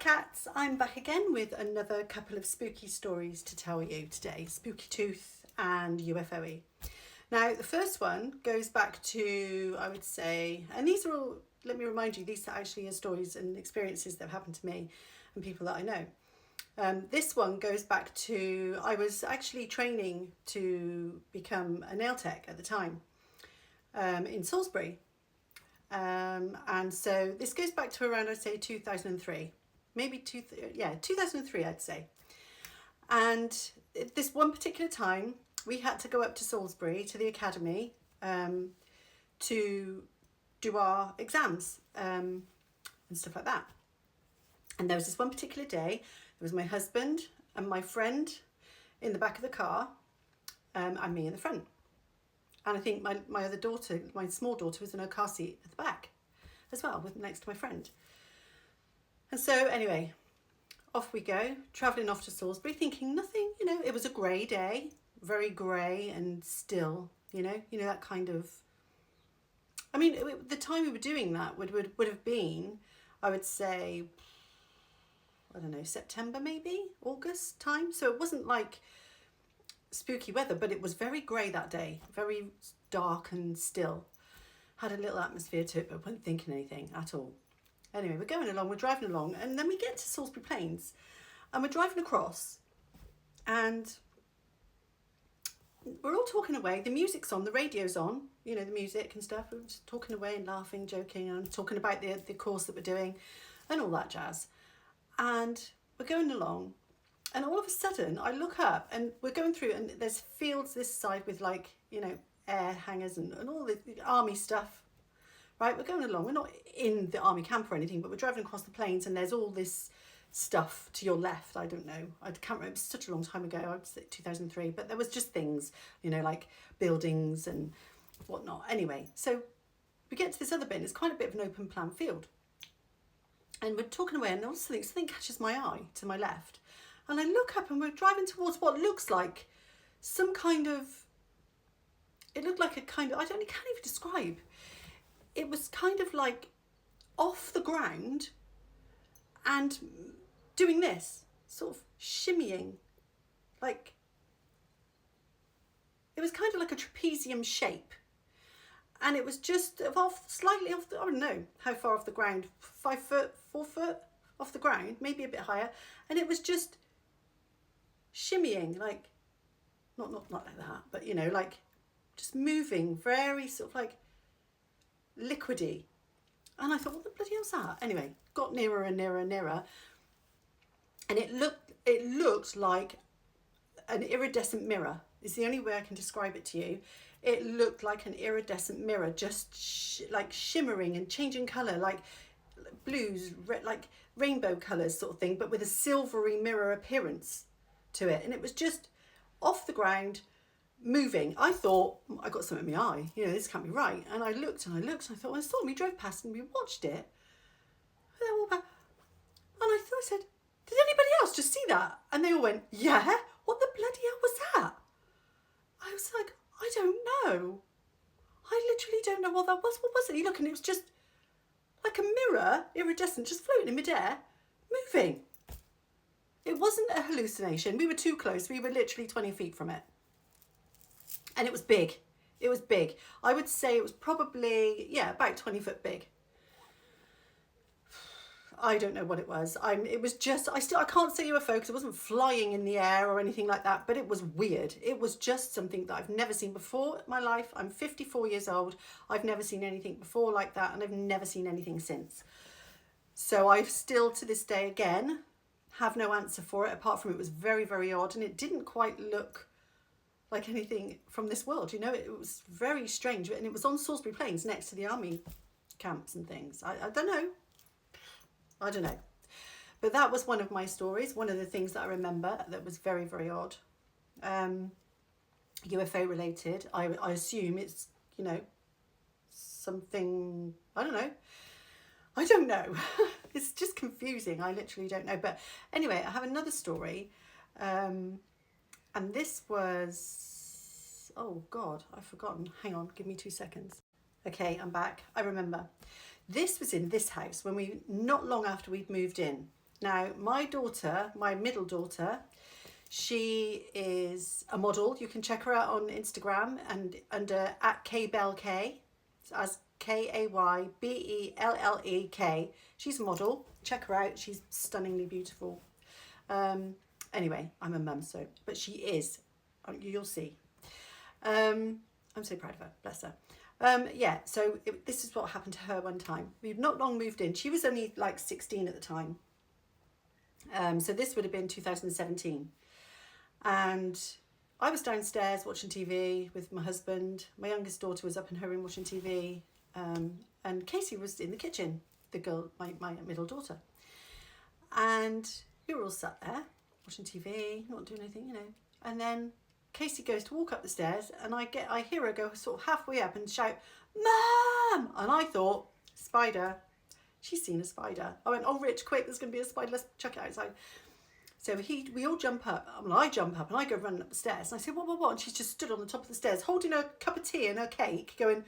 cats, I'm back again with another couple of spooky stories to tell you today. Spooky Tooth and UFO-y. Now the first one goes back to, I would say, and these are all, let me remind you, these are actually stories and experiences that have happened to me and people that I know. This one goes back to, I was actually training to become a nail tech at the time in Salisbury. And so this goes back to around, I'd say 2003, maybe 2003, I'd say. And this one particular time we had to go up to Salisbury to the academy to do our exams and stuff like that. And there was this one particular day, there was my husband and my friend in the back of the car, and me in the front. And I think my other daughter, my small daughter, was in her car seat at the back as well, with next to my friend. And so anyway, off we go, travelling off to Salisbury, thinking nothing, it was a grey day, very grey and still, that kind of, the time we were doing that would have been, I would say, I don't know, September maybe, August time. So it wasn't like spooky weather, but it was very grey that day, very dark and still. Had a little atmosphere to it, but wasn't thinking anything at all. Anyway, we're going along, we're driving along, and then we get to Salisbury Plains, and we're driving across, and we're all talking away. The music's on, the radio's on, the music and stuff. We're just talking away and laughing, joking, and talking about the course that we're doing and all that jazz. And we're going along, and all of a sudden I look up, and we're going through, and there's fields this side with air hangers and all the army stuff. Right, we're going along, we're not in the army camp or anything, but we're driving across the plains, and there's all this stuff to your left. I don't know, I can't remember, it was such a long time ago, I would say 2003, but there was just things, like buildings and whatnot. Anyway, so we get to this other bit, and it's quite a bit of an open plan field. And we're talking away, and all of a sudden something catches my eye to my left. And I look up, and we're driving towards what looks like some kind of, it looked like a kind of, can't even describe. It was kind of like off the ground and doing this, sort of shimmying. Like, it was kind of like a trapezium shape. And it was just slightly off the, I don't know how far off the ground, 5 foot, 4 foot off the ground, maybe a bit higher. And it was just shimmying, like, not like that, but like just moving, very sort of like liquidy. And I thought, what the bloody hell's that? Anyway, got nearer and nearer and nearer. And it looked like an iridescent mirror. Is the only way I can describe it to you. It looked like an iridescent mirror, just like shimmering and changing colour, like blues, red, like rainbow colours sort of thing, but with a silvery mirror appearance to it. And it was just off the ground, moving. I thought, I got something in my eye, this can't be right. And I looked and I thought, well, I saw we drove past and we watched it. And I said, did anybody else just see that? And they all went, yeah, what the bloody hell was that? I was like, I don't know. I literally don't know what that was. What was it? You look, and it was just like a mirror, iridescent, just floating in midair, moving. It wasn't a hallucination. We were too close. We were literally 20 feet from it. And it was big. It was big. I would say it was probably, about 20 foot big. I don't know what it was. It was just, I can't say UFO because it wasn't flying in the air or anything like that, but it was weird. It was just something that I've never seen before in my life. I'm 54 years old. I've never seen anything before like that, and I've never seen anything since. So I still, to this day, again, have no answer for it, apart from it was very, very odd, and it didn't quite look like anything from this world. It was very strange, and it was on Salisbury Plains next to the army camps and things. I don't know. But that was one of my stories, one of the things that I remember that was very, very odd. UFO related. I assume it's, something, I don't know. It's just confusing. I literally don't know. But anyway, I have another story. And this was, oh God, I've forgotten. Hang on, give me 2 seconds. Okay, I'm back. I remember. This was in this house when not long after we'd moved in. Now, my daughter, my middle daughter, she is a model. You can check her out on Instagram and under @KBellK, as KAYBELLEK. She's a model. Check her out. She's stunningly beautiful. Anyway, I'm a mum, so, but she is. You'll see. I'm so proud of her. Bless her. Yeah, so this is what happened to her one time. We've not long moved in. She was only like 16 at the time. So this would have been 2017. And I was downstairs watching TV with my husband. My youngest daughter was up in her room watching TV. And Casey was in the kitchen, the girl, my middle daughter. And we were all sat there watching TV, not doing anything, you know. And then Casey goes to walk up the stairs, and I hear her go sort of halfway up and shout, "Mum!" And I thought, spider. She's seen a spider. I went, "Oh, Rich, quick, there's going to be a spider. Let's chuck it outside." So we all jump up. I jump up and I go running up the stairs. And I say, what? And she's just stood on the top of the stairs holding her cup of tea and her cake going,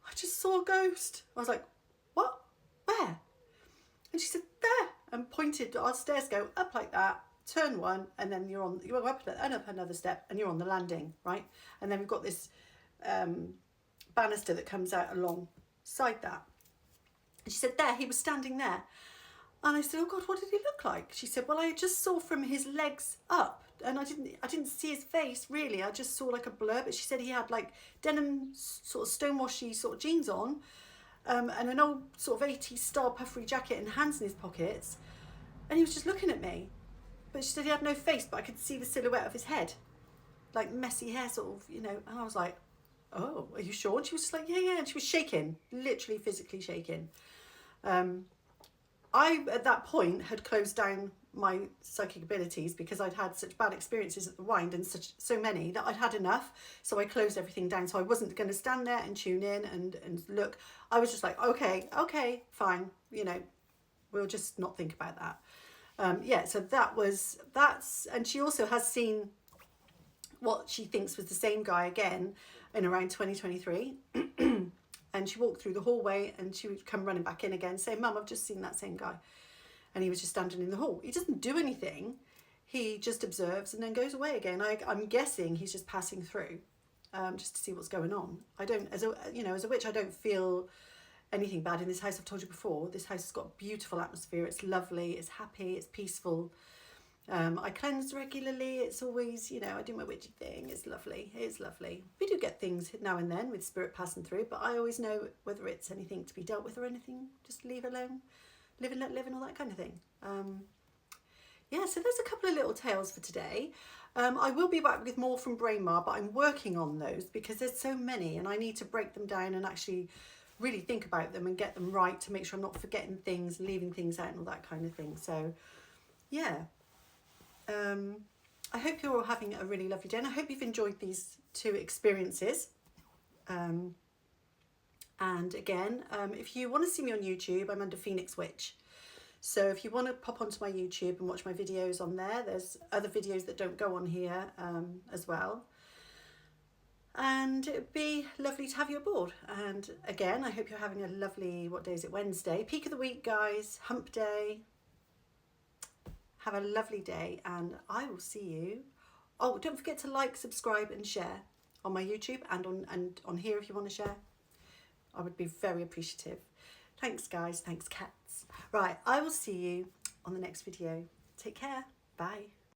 "I just saw a ghost." I was like, "What? Where?" And she said, "There," and pointed. Our stairs go up like that, turn one, and then you go up another step and you're on the landing, right? And then we've got this banister that comes out alongside that. And she said, "There, he was standing there." And I said, "Oh God, what did he look like?" She said, "Well, I just saw from his legs up, and I didn't see his face really. I just saw like a blur." But she said he had like denim sort of stonewashy sort of jeans on, and an old sort of 80s style puffery jacket and hands in his pockets, and he was just looking at me. But she said he had no face, but I could see the silhouette of his head, like messy hair sort of, you know. And I was like, "Oh, are you sure?" And she was just like, yeah. And she was shaking, literally physically shaking. I, at that point, had closed down my psychic abilities because I'd had such bad experiences at the Wind and so many that I'd had enough. So I closed everything down. So I wasn't going to stand there and tune in and look. I was just like, okay, fine. You know, we'll just not think about that. Yeah, so that's, and she also has seen what she thinks was the same guy again in around 2023. And she walked through the hallway and she would come running back in again saying, "Mum, I've just seen that same guy." And he was just standing in the hall. He doesn't do anything. He just observes and then goes away again. I'm guessing he's just passing through just to see what's going on. I don't, as a witch, I don't feel anything bad in this house. I've told you before, this house has got a beautiful atmosphere. It's lovely, it's happy, it's peaceful. I cleanse regularly. It's always, I do my witchy thing. It's lovely. It's lovely. We do get things now and then with spirit passing through, but I always know whether it's anything to be dealt with or anything. Just leave alone. Live and let live and all that kind of thing. Yeah, so there's a couple of little tales for today. I will be back with more from Braemar, but I'm working on those because there's so many and I need to break them down and actually really think about them and get them right to make sure I'm not forgetting things, leaving things out and all that kind of thing. So, yeah. I hope you're all having a really lovely day and I hope you've enjoyed these two experiences. And again, if you want to see me on YouTube, I'm under Phoenix Witch. So if you want to pop onto my YouTube and watch my videos on there, there's other videos that don't go on here as well. And it'd be lovely to have you aboard. And again, I hope you're having a lovely, what day is it? Wednesday. Peak of the week, guys. Hump day. Have a lovely day and I will see you. Oh, don't forget to like, subscribe and share on my YouTube and on here if you want to share. I would be very appreciative. Thanks guys, thanks cats. Right, I will see you on the next video. Take care, bye.